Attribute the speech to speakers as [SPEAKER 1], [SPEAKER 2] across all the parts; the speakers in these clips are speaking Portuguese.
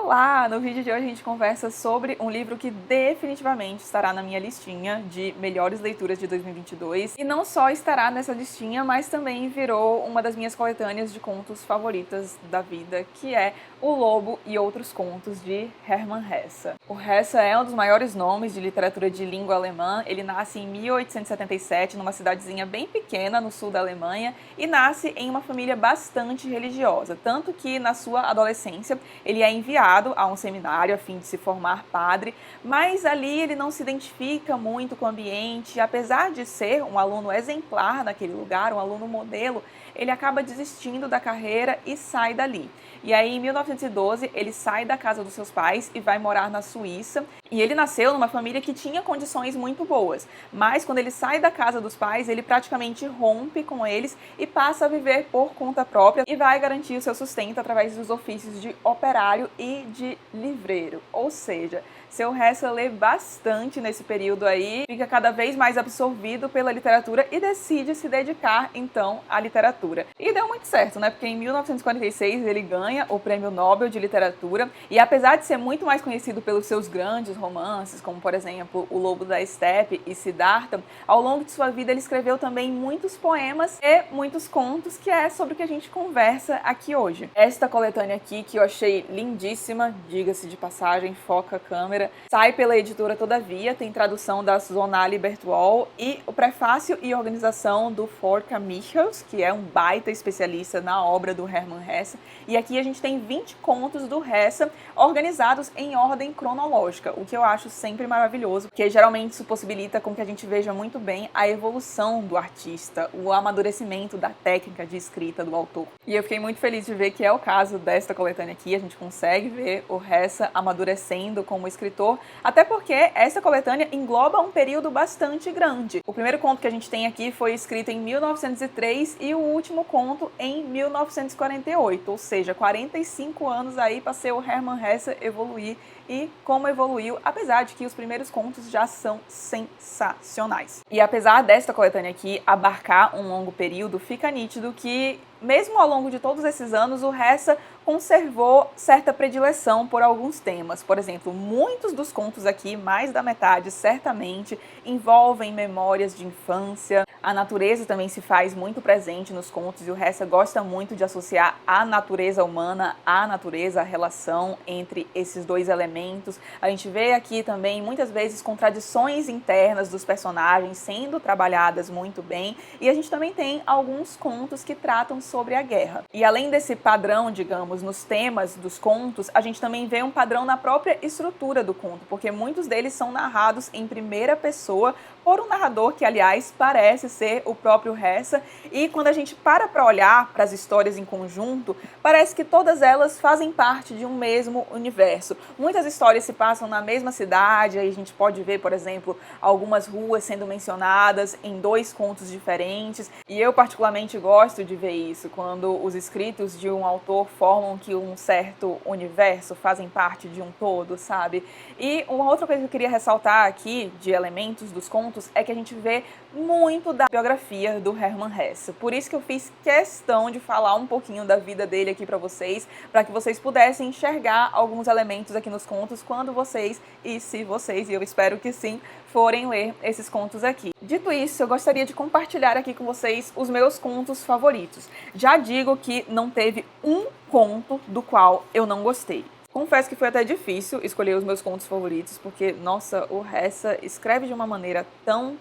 [SPEAKER 1] Olá! No vídeo de hoje a gente conversa sobre um livro que definitivamente estará na minha listinha de melhores leituras de 2022. E não só estará nessa listinha, mas também virou uma das minhas coletâneas de contos favoritas da vida, que é O Lobo e Outros Contos, de Hermann Hesse. O Hesse é um dos maiores nomes de literatura de língua alemã. Ele nasce em 1877, numa cidadezinha bem pequena no sul da Alemanha, e nasce em uma família bastante religiosa, tanto que na sua adolescência ele é enviado a um seminário a fim de se formar padre, mas ali ele não se identifica muito com o ambiente. Apesar de ser um aluno exemplar naquele lugar, um aluno modelo, ele acaba desistindo da carreira e sai dali. E aí, em 1912, ele sai da casa dos seus pais e vai morar na Suíça. E ele nasceu numa família que tinha condições muito boas, mas quando ele sai da casa dos pais, ele praticamente rompe com eles e passa a viver por conta própria e vai garantir o seu sustento através dos ofícios de operário e de livreiro. Ou seja, seu Hesse lê bastante nesse período aí, fica cada vez mais absorvido pela literatura e decide se dedicar, então, à literatura. E deu muito certo, né? Porque em 1946 ele ganha o Prêmio Nobel de Literatura e, apesar de ser muito mais conhecido pelos seus grandes romances, como, por exemplo, O Lobo da Estepe e Siddhartha, ao longo de sua vida ele escreveu também muitos poemas e muitos contos, que é sobre o que a gente conversa aqui hoje. Esta coletânea aqui, que eu achei lindíssima, diga-se de passagem, foca a câmera, sai pela editora Todavia, tem tradução da Sonali Bertwall e o prefácio e organização do Volker Michels, que é um baita especialista na obra do Hermann Hesse. E aqui a gente tem 20 contos do Hesse organizados em ordem cronológica, o que eu acho sempre maravilhoso, porque geralmente isso possibilita com que a gente veja muito bem a evolução do artista, o amadurecimento da técnica de escrita do autor. E eu fiquei muito feliz de ver que é o caso desta coletânea aqui. A gente consegue ver o Hesse amadurecendo como escritor, até porque essa coletânea engloba um período bastante grande. O primeiro conto que a gente tem aqui foi escrito em 1903 e o último conto em 1948, ou seja, 45 anos aí para ser o Hermann Hesse evoluir, e como evoluiu, apesar de que os primeiros contos já são sensacionais. E apesar desta coletânea aqui abarcar um longo período, fica nítido que, mesmo ao longo de todos esses anos, o Hesse conservou certa predileção por alguns temas. Por exemplo, muitos dos contos aqui, mais da metade certamente, envolvem memórias de infância. A natureza também se faz muito presente nos contos e o Hesse gosta muito de associar a natureza humana à natureza, a relação entre esses dois elementos. A gente vê aqui também muitas vezes contradições internas dos personagens sendo trabalhadas muito bem, e a gente também tem alguns contos que tratam sobre a guerra. E além desse padrão, digamos, nos temas dos contos, a gente também vê um padrão na própria estrutura do conto, porque muitos deles são narrados em primeira pessoa por um narrador que, aliás, parece ser o próprio Hesse, e quando a gente para olhar para as histórias em conjunto, parece que todas elas fazem parte de um mesmo universo. Muitas histórias se passam na mesma cidade, aí a gente pode ver, por exemplo, algumas ruas sendo mencionadas em dois contos diferentes, e eu particularmente gosto de ver isso, quando os escritos de um autor formam que um certo universo fazem parte de um todo, sabe? E uma outra coisa que eu queria ressaltar aqui, de elementos dos contos, é que a gente vê muito da biografia do Hermann Hesse. Por isso que eu fiz questão de falar um pouquinho da vida dele aqui para vocês, para que vocês pudessem enxergar alguns elementos aqui nos contos quando vocês, e se vocês, e eu espero que sim, forem ler esses contos aqui. Dito isso, eu gostaria de compartilhar aqui com vocês os meus contos favoritos. Já digo que não teve um conto do qual eu não gostei. Confesso que foi até difícil escolher os meus contos favoritos, porque, nossa, o Hesse escreve de uma maneira tão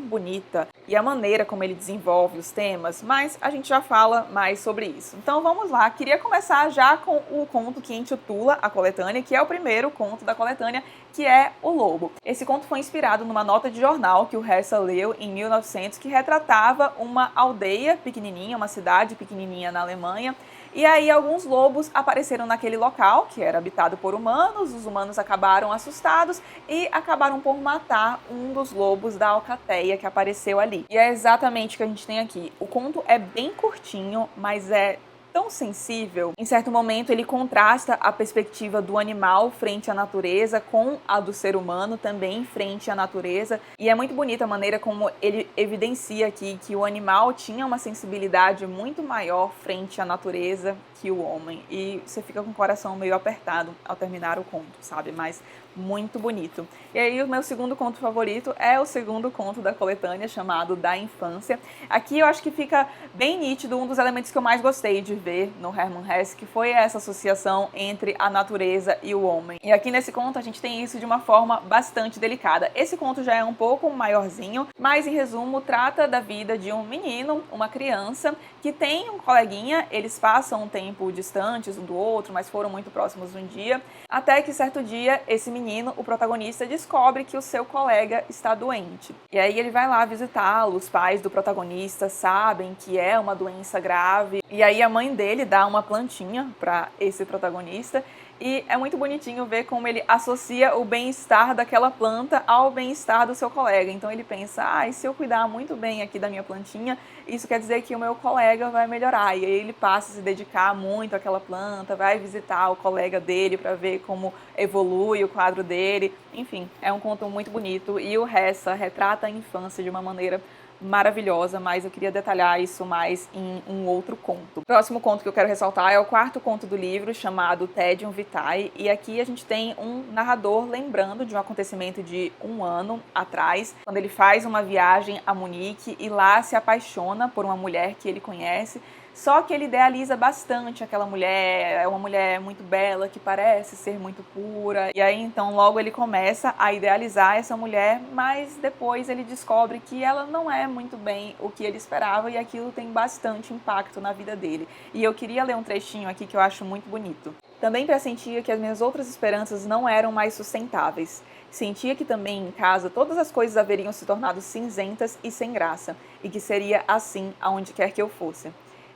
[SPEAKER 1] bonita, e a maneira como ele desenvolve os temas, mas a gente já fala mais sobre isso. Então vamos lá, queria começar já com o conto que intitula a coletânea, que é o primeiro conto da coletânea, que é O Lobo. Esse conto foi inspirado numa nota de jornal que o Hesse leu em 1900, que retratava uma aldeia pequenininha, uma cidade pequenininha na Alemanha. E aí alguns lobos apareceram naquele local, que era habitado por humanos. Os humanos acabaram assustados e acabaram por matar um dos lobos da alcateia que apareceu ali. E é exatamente o que a gente tem aqui. O conto é bem curtinho, mas é tão sensível. Em certo momento ele contrasta a perspectiva do animal frente à natureza com a do ser humano também frente à natureza, e é muito bonita a maneira como ele evidencia aqui que o animal tinha uma sensibilidade muito maior frente à natureza que o homem, e você fica com o coração meio apertado ao terminar o conto, sabe? Mas muito bonito. E aí o meu segundo conto favorito é o segundo conto da coletânea, chamado Da Infância. Aqui eu acho que fica bem nítido um dos elementos que eu mais gostei de ver no Hermann Hesse, que foi essa associação entre a natureza e o homem. E aqui nesse conto a gente tem isso de uma forma bastante delicada. Esse conto já é um pouco maiorzinho, mas em resumo trata da vida de um menino, uma criança, que tem um coleguinha, eles passam um tempo distantes um do outro, mas foram muito próximos um dia, até que certo dia esse menino, o protagonista, descobre que o seu colega está doente. E aí ele vai lá visitá-lo, os pais do protagonista sabem que é uma doença grave, e aí a mãe dele dá uma plantinha para esse protagonista, e é muito bonitinho ver como ele associa o bem-estar daquela planta ao bem-estar do seu colega. Então ele pensa, e se eu cuidar muito bem aqui da minha plantinha, isso quer dizer que o meu colega vai melhorar. E aí ele passa a se dedicar muito àquela planta, vai visitar o colega dele para ver como evolui o quadro dele. Enfim, é um conto muito bonito e o Hesse retrata a infância de uma maneira maravilhosa, mas eu queria detalhar isso mais em um outro conto. O próximo conto que eu quero ressaltar é o quarto conto do livro, chamado Tedium Vitae, e aqui a gente tem um narrador lembrando de um acontecimento de um ano atrás, quando ele faz uma viagem a Munique e lá se apaixona por uma mulher que ele conhece. Só que ele idealiza bastante aquela mulher, é uma mulher muito bela, que parece ser muito pura. E aí, então, logo ele começa a idealizar essa mulher, mas depois ele descobre que ela não é muito bem o que ele esperava e aquilo tem bastante impacto na vida dele. E eu queria ler um trechinho aqui que eu acho muito bonito. Também pressentia que as minhas outras esperanças não eram mais sustentáveis. Sentia que também em casa todas as coisas haveriam se tornado cinzentas e sem graça, e que seria assim aonde quer que eu fosse.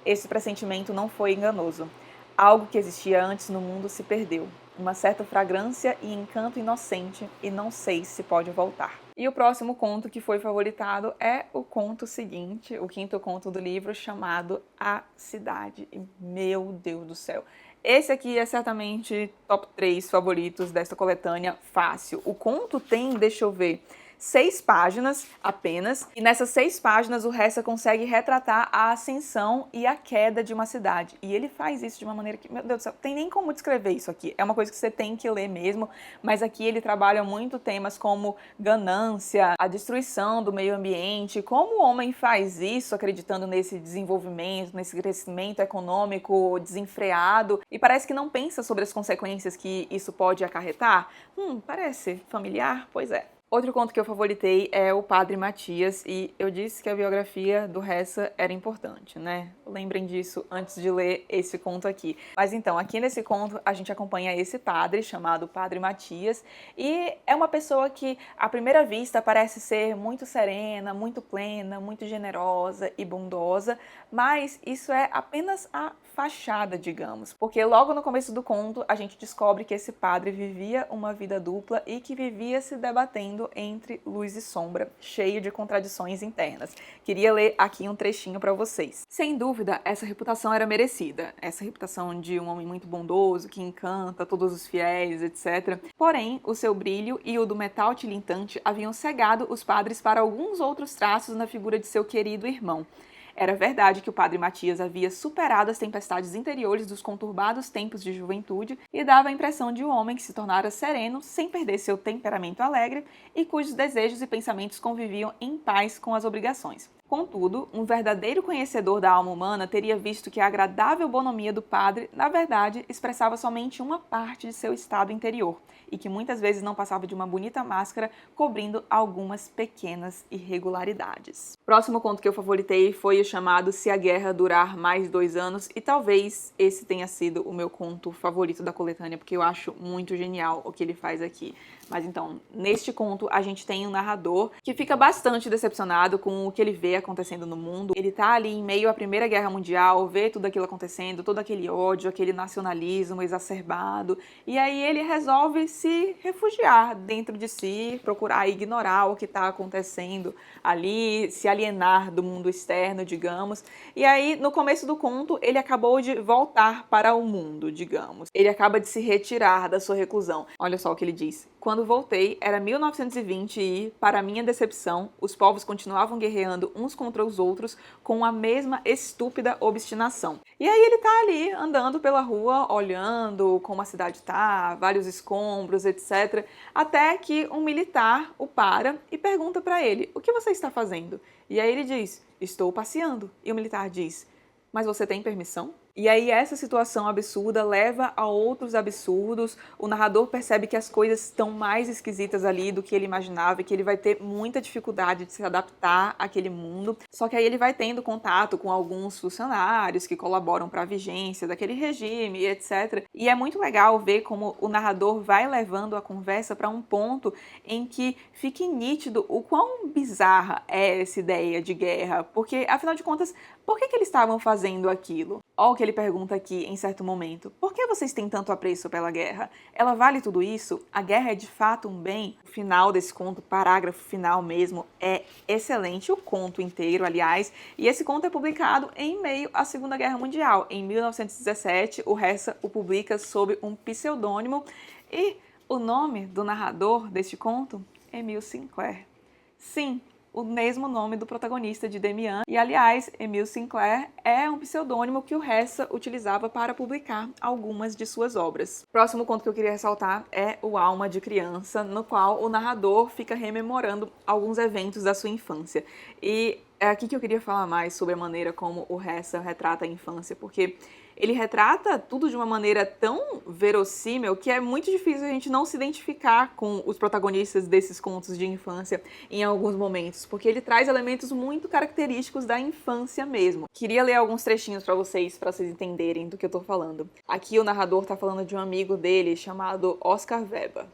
[SPEAKER 1] Esse pressentimento não foi enganoso. Algo que existia antes no mundo se perdeu. Uma certa fragrância e encanto inocente, e não sei se pode voltar. E o próximo conto que foi favoritado é o conto seguinte, o quinto conto do livro, chamado A Cidade. E, meu Deus do céu! Esse aqui é certamente top 3 favoritos desta coletânea, fácil. O conto tem, deixa eu ver, 6 páginas apenas, e nessas 6 páginas o Hesse consegue retratar a ascensão e a queda de uma cidade. E ele faz isso de uma maneira que, meu Deus do céu, tem nem como descrever isso aqui. É uma coisa que você tem que ler mesmo, mas aqui ele trabalha muito temas como ganância, a destruição do meio ambiente, como o homem faz isso acreditando nesse desenvolvimento, nesse crescimento econômico desenfreado, e parece que não pensa sobre as consequências que isso pode acarretar. Parece familiar? Pois é. Outro conto que eu favoritei é o Padre Matias, e eu disse que a biografia do Hesse era importante, né? Lembrem disso antes de ler esse conto aqui. Mas então, aqui nesse conto a gente acompanha esse padre, chamado Padre Matias, e é uma pessoa que, à primeira vista, parece ser muito serena, muito plena, muito generosa e bondosa, mas isso é apenas a fachada, digamos, porque logo no começo do conto a gente descobre que esse padre vivia uma vida dupla e que vivia se debatendo entre luz e sombra, cheio de contradições internas. Queria ler aqui um trechinho para vocês. Sem dúvida, essa reputação era merecida, essa reputação de um homem muito bondoso, que encanta todos os fiéis, etc. Porém, o seu brilho e o do metal tilintante haviam cegado os padres para alguns outros traços na figura de seu querido irmão. Era verdade que o padre Matias havia superado as tempestades interiores dos conturbados tempos de juventude e dava a impressão de um homem que se tornara sereno sem perder seu temperamento alegre e cujos desejos e pensamentos conviviam em paz com as obrigações. Contudo, um verdadeiro conhecedor da alma humana teria visto que a agradável bonomia do padre, na verdade, expressava somente uma parte de seu estado interior, e que muitas vezes não passava de uma bonita máscara cobrindo algumas pequenas irregularidades. O próximo conto que eu favoritei foi o chamado Se a Guerra Durar Mais 2 Anos, e talvez esse tenha sido o meu conto favorito da coletânea, porque eu acho muito genial o que ele faz aqui. Mas então, neste conto, a gente tem um narrador que fica bastante decepcionado com o que ele vê acontecendo no mundo. Ele tá ali em meio à Primeira Guerra Mundial, vê tudo aquilo acontecendo, todo aquele ódio, aquele nacionalismo exacerbado, e aí ele resolve se refugiar dentro de si, procurar ignorar o que está acontecendo ali, se alienar do mundo externo, digamos. E aí, no começo do conto, ele acabou de voltar para o mundo, digamos. Ele acaba de se retirar da sua reclusão. Olha só o que ele diz. Quando voltei, era 1920 e, para minha decepção, os povos continuavam guerreando uns contra os outros com a mesma estúpida obstinação. E aí ele tá ali, andando pela rua, olhando como a cidade tá, vários escombros, etc. Até que um militar o para e pergunta para ele, o que você está fazendo? E aí ele diz, estou passeando. E o militar diz, mas você tem permissão? E aí essa situação absurda leva a outros absurdos, o narrador percebe que as coisas estão mais esquisitas ali do que ele imaginava e que ele vai ter muita dificuldade de se adaptar àquele mundo, só que aí ele vai tendo contato com alguns funcionários que colaboram para a vigência daquele regime, etc. E é muito legal ver como o narrador vai levando a conversa para um ponto em que fique nítido o quão bizarra é essa ideia de guerra, porque afinal de contas, por que eles estavam fazendo aquilo? Olha o que ele pergunta aqui em certo momento. Por que vocês têm tanto apreço pela guerra? Ela vale tudo isso? A guerra é de fato um bem? O final desse conto, parágrafo final mesmo, é excelente. O conto inteiro, aliás. E esse conto é publicado em meio à Segunda Guerra Mundial. Em 1917, o Hesse o publica sob um pseudônimo. E o nome do narrador deste conto? Emile Sinclair. Sim, o mesmo nome do protagonista de Demian. E, aliás, Emile Sinclair é um pseudônimo que o Hesse utilizava para publicar algumas de suas obras. O próximo conto que eu queria ressaltar é O Alma de Criança, no qual o narrador fica rememorando alguns eventos da sua infância. E é aqui que eu queria falar mais sobre a maneira como o Hesse retrata a infância, porque ele retrata tudo de uma maneira tão verossímil que é muito difícil a gente não se identificar com os protagonistas desses contos de infância em alguns momentos, porque ele traz elementos muito característicos da infância mesmo. Queria ler alguns trechinhos para vocês entenderem do que eu tô falando. Aqui o narrador tá falando de um amigo dele chamado Oscar Weber.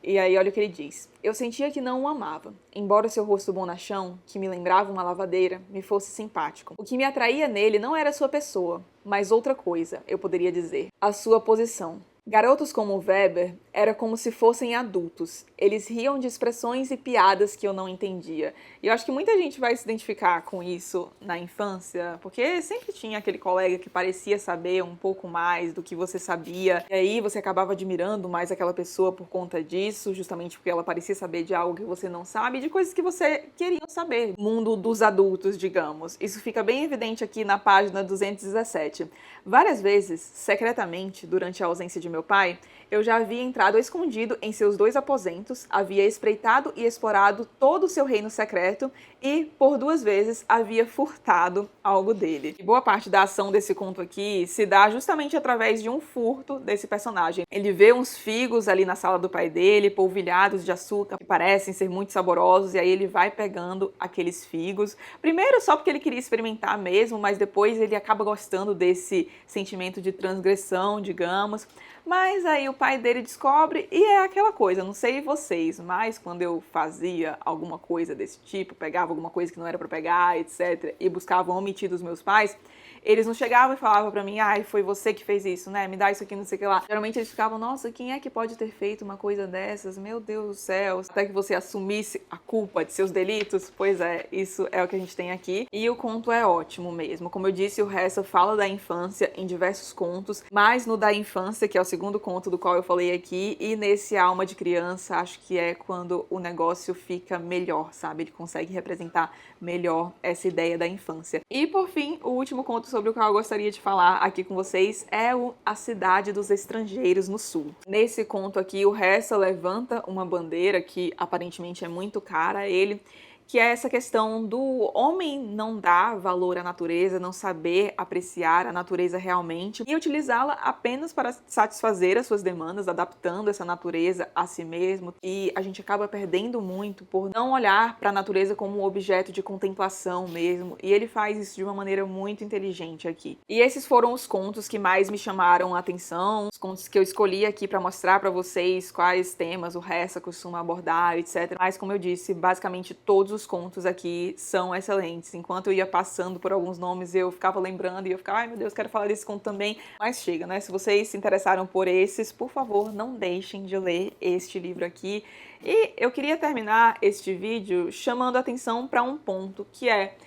[SPEAKER 1] E aí olha o que ele diz. Eu sentia que não o amava, embora seu rosto bonachão, que me lembrava uma lavadeira, me fosse simpático. O que me atraía nele não era sua pessoa, mas outra coisa, eu poderia dizer, a sua posição. Garotos como o Weber era como se fossem adultos. Eles riam de expressões e piadas que eu não entendia. E eu acho que muita gente vai se identificar com isso na infância, porque sempre tinha aquele colega que parecia saber um pouco mais do que você sabia. E aí você acabava admirando mais aquela pessoa por conta disso, justamente porque ela parecia saber de algo que você não sabe, de coisas que você queria saber. Mundo dos adultos, digamos. Isso fica bem evidente aqui na página 217. Várias vezes, secretamente, durante a ausência de meu pai, eu já havia entrado escondido em seus 2 aposentos, havia espreitado e explorado todo o seu reino secreto e, por 2 vezes, havia furtado algo dele. E boa parte da ação desse conto aqui se dá justamente através de um furto desse personagem. Ele vê uns figos ali na sala do pai dele, polvilhados de açúcar, que parecem ser muito saborosos, e aí ele vai pegando aqueles figos. Primeiro só porque ele queria experimentar mesmo, mas depois ele acaba gostando desse sentimento de transgressão, digamos. Mas aí o pai dele descobre e é aquela coisa, não sei vocês, mas quando eu fazia alguma coisa desse tipo, pegava alguma coisa que não era pra pegar, etc, e buscava omitir dos meus pais, eles não chegavam e falavam pra mim, ai, foi você que fez isso, né, me dá isso aqui, não sei o que lá. Geralmente eles ficavam, nossa, quem é que pode ter feito uma coisa dessas? Meu Deus do céu, até que você assumisse a culpa de seus delitos. Pois é, isso é o que a gente tem aqui. E o conto é ótimo mesmo. Como eu disse, o Hesse fala da infância em diversos contos, mas no da infância, que é o segundo conto do qual eu falei aqui, e nesse Alma de Criança, acho que é quando o negócio fica melhor, sabe? Ele consegue representar melhor essa ideia da infância. E por fim, o último conto sobre o qual eu gostaria de falar aqui com vocês é A Cidade dos Estrangeiros no Sul. Nesse conto aqui, o Hesse levanta uma bandeira que aparentemente é muito cara a ele, que é essa questão do homem não dar valor à natureza, não saber apreciar a natureza realmente e utilizá-la apenas para satisfazer as suas demandas, adaptando essa natureza a si mesmo. E a gente acaba perdendo muito por não olhar para a natureza como um objeto de contemplação mesmo. E ele faz isso de uma maneira muito inteligente aqui. E esses foram os contos que mais me chamaram a atenção, os contos que eu escolhi aqui para mostrar para vocês quais temas o Hesse costuma abordar, etc. Mas, como eu disse, basicamente todos os os contos aqui são excelentes. Enquanto eu ia passando por alguns nomes, eu ficava lembrando e eu ficava, ai meu Deus, quero falar desse conto também. Mas chega, né? Se vocês se interessaram por esses, por favor, não deixem de ler este livro aqui. E eu queria terminar este vídeo chamando a atenção para um ponto, que é,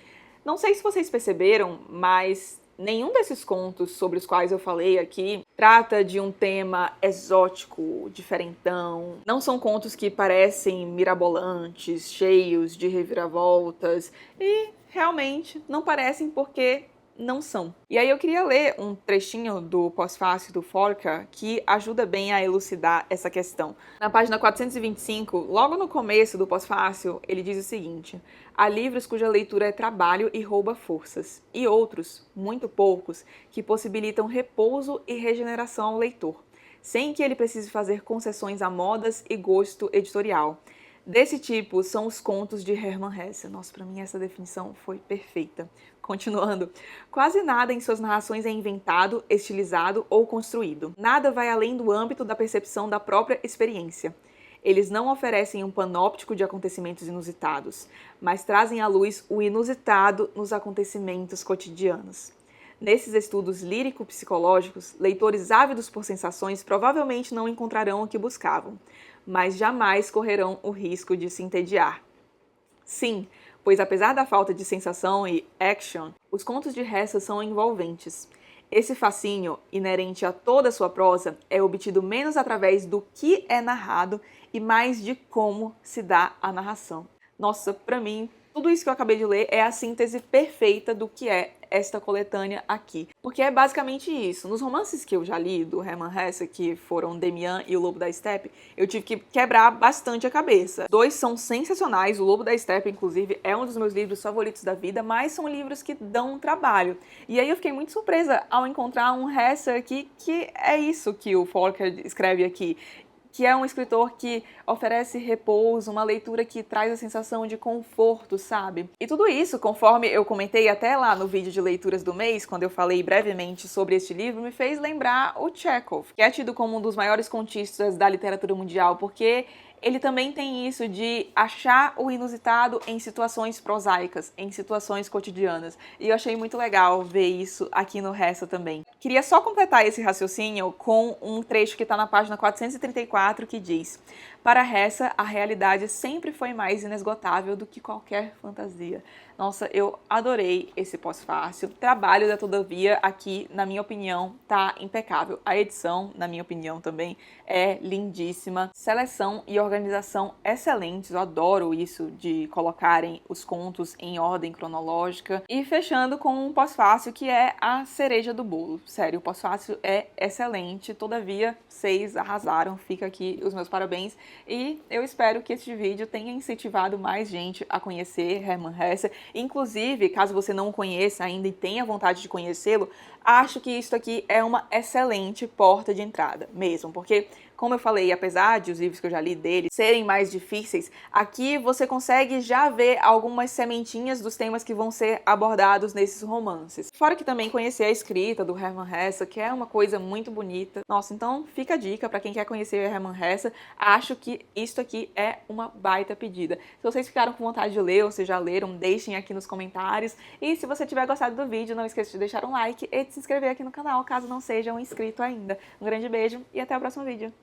[SPEAKER 1] não sei se vocês perceberam, mas nenhum desses contos sobre os quais eu falei aqui trata de um tema exótico, diferentão. Não são contos que parecem mirabolantes, cheios de reviravoltas, e realmente não parecem porque não são. E aí eu queria ler um trechinho do pós-fácil do Forca que ajuda bem a elucidar essa questão. Na página 425, logo no começo do pós-fácil, ele diz o seguinte: há livros cuja leitura é trabalho e rouba forças, e outros, muito poucos, que possibilitam repouso e regeneração ao leitor, sem que ele precise fazer concessões a modas e gosto editorial. Desse tipo são os contos de Hermann Hesse. Nossa, para mim essa definição foi perfeita. Continuando, quase nada em suas narrações é inventado, estilizado ou construído. Nada vai além do âmbito da percepção da própria experiência. Eles não oferecem um panóptico de acontecimentos inusitados, mas trazem à luz o inusitado nos acontecimentos cotidianos. Nesses estudos lírico-psicológicos, leitores ávidos por sensações provavelmente não encontrarão o que buscavam, mas jamais correrão o risco de se entediar. Sim, pois apesar da falta de sensação e action, os contos de Hesse são envolventes. Esse fascínio, inerente a toda a sua prosa, é obtido menos através do que é narrado e mais de como se dá a narração. Nossa, pra mim, tudo isso que eu acabei de ler é a síntese perfeita do que é esta coletânea aqui. Porque é basicamente isso. Nos romances que eu já li do Hermann Hesse, que foram Demian e O Lobo da Steppe, eu tive que quebrar bastante a cabeça. Dois são sensacionais, O Lobo da Steppe, inclusive, é um dos meus livros favoritos da vida, mas são livros que dão um trabalho. E aí eu fiquei muito surpresa ao encontrar um Hesse aqui que é isso que o Volker escreve aqui, que é um escritor que oferece repouso, uma leitura que traz a sensação de conforto, sabe? E tudo isso, conforme eu comentei até lá no vídeo de leituras do mês, quando eu falei brevemente sobre este livro, me fez lembrar o Chekhov, que é tido como um dos maiores contistas da literatura mundial, porque ele também tem isso de achar o inusitado em situações prosaicas, em situações cotidianas. E eu achei muito legal ver isso aqui no Hesse também. Queria só completar esse raciocínio com um trecho que está na página 434, que diz: para Hesse, a realidade sempre foi mais inesgotável do que qualquer fantasia. Nossa, eu adorei esse pós-fácil. O trabalho da Todavia aqui, na minha opinião, tá impecável. A edição, na minha opinião também, é lindíssima. Seleção e organização excelentes. Eu adoro isso de colocarem os contos em ordem cronológica. E fechando com um pós-fácil que é a cereja do bolo. Sério, o pós-fácil é excelente. Todavia, vocês arrasaram. Fica aqui os meus parabéns. E eu espero que este vídeo tenha incentivado mais gente a conhecer Hermann Hesse. Inclusive, caso você não o conheça ainda e tenha vontade de conhecê-lo, acho que isso aqui é uma excelente porta de entrada mesmo, porque, como eu falei, apesar de os livros que eu já li dele serem mais difíceis, aqui você consegue já ver algumas sementinhas dos temas que vão ser abordados nesses romances. Fora que também conhecer a escrita do Hermann Hesse, que é uma coisa muito bonita. Nossa, então fica a dica para quem quer conhecer o Hermann Hesse. Acho que isto aqui é uma baita pedida. Se vocês ficaram com vontade de ler ou se já leram, deixem aqui nos comentários. E se você tiver gostado do vídeo, não esqueça de deixar um like e de se inscrever aqui no canal, caso não seja um inscrito ainda. Um grande beijo e até o próximo vídeo.